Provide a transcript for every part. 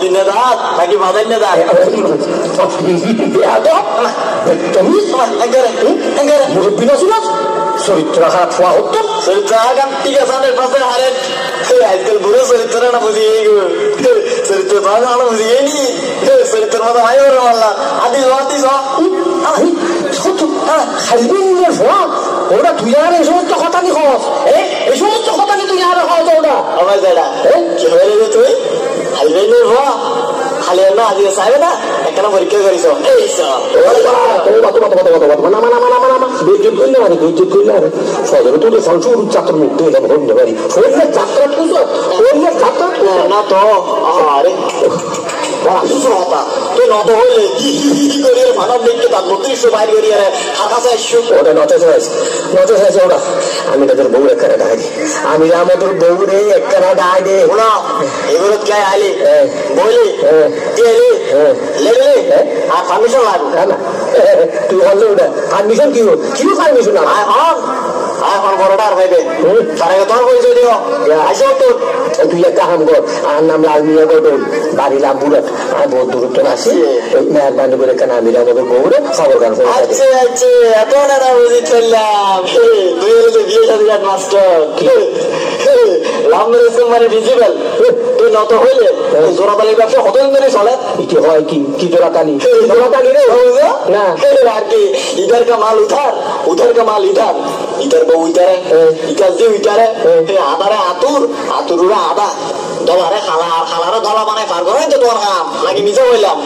দিনে রাত নাকি বাজাইনে রাত তুমি মুরব্বী না শুনাস চরিত্র খারাপ হওয়া হতো চরিত্র আগাম ঠিক আছে পাশে হারে আজকাল বুড়ো চরিত্র না বুঝিয়ে চরিত্র না বুঝিয়ে নি চরিত্রের মতো ভাই ওরা মারলাম আদি ওরা তুই আর এই সমস্ত কথা নি খস এই সমস্ত কথা নি তুই আর খাওয়া ওটা আমার দাদা কি হয়ে রে তুই হাইবেনের হওয়া খালি না আজ চাইবে না একটা পরীক্ষা করিস এই ছাত্র মুক্তি পারি যাত্রা না তো আরে তুই নত হইলে কি করি মানব দেখতে তার 32 বাইর করি আরে হাতা চাইছো ওটা নতে চাইছে ওটা আমি তাদের বউ একটা ডাই দি আমি আমাদের বউ রে একটা ডাই দে ওনা এগুলো কে আইলি বলি তেলি লেলে আর পারমিশন লাগবে না তুই বললে ওটা পারমিশন কি পারমিশন না এখন বড়টা আর ভাইবে তার আগে তোর পরিচয় দিও আসো তোর তুই একটা কাম কর আর নাম লাল মিয়া গঠন বাড়ি লাম্বুরাট আর বহুত দূরত্ব আছে মেহরবানি করে কেন আমি আমাদের বউরে খবর গান আচ্ছা এত না বুঝি চললাম তুই হলে বিয়ে সাথে মাস্টার লাম্বের মানে ভিজিবল তুই নত হইলে জোড়াতালির ব্যবসা কতদিন ধরে চলে কি হয় কি জোড়াতালি রে না আর কি ইধার কা মাল উধার কা মাল ইধার বউ ইধারে ইকার যে ইধারে আদারে আতুরুরা আদা দলারে খালারে দলা বানায় পার করে তো তোমার কাম নাকি নিজে হইলাম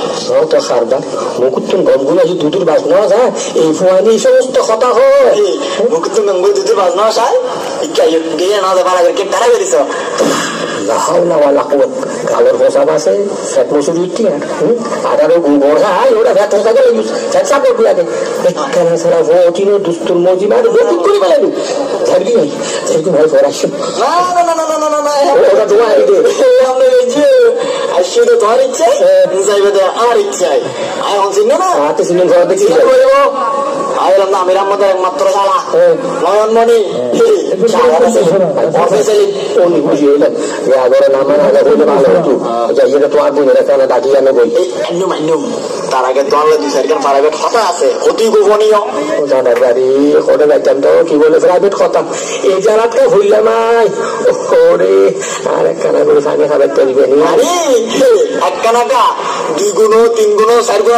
তো খারবার মুকুত্তন গমগুলো আছে দুধুর বাজনা যায় এই ফোয়ানি এই সমস্ত কথা হয় মুকুত্তন গমগুলো দুধুর বাজনা যায় গিয়ে না যাবার আগে কে তারা বেরিয়েছ গালের পোশাক আছে ফ্যাট মসুর উঠছি আদারও গোবর হয় ওটা ফ্যাট পোশাকে ফ্যাটসা করবি আগে কেন সারা ভোটিন দুস্তুর মজি মার ঠিক করে পেলাম ঝাড়বি ভাই এরকম ভাই ঘর আসছে ওটা তোমার আমরা এই যে আসছে তো তোমার ইচ্ছাই যাইবে আমার ইচ্ছাই আয় হচ্ছি না হাতে সিনেন ঘর দেখি আইলাম না আমির আমাদের একমাত্র শালা নয়নমণি তার আগে তো আমরা 2-4 প্রাইভেট কথা আছে অতি গোপনীয় কি বলে প্রাইভেট কথা এই জায়গাটা হইলাম ওরে আর একখানা করে খানে খাবার তৈরি করি একখানা 2 গুণ 3 গুণ 4 গুণ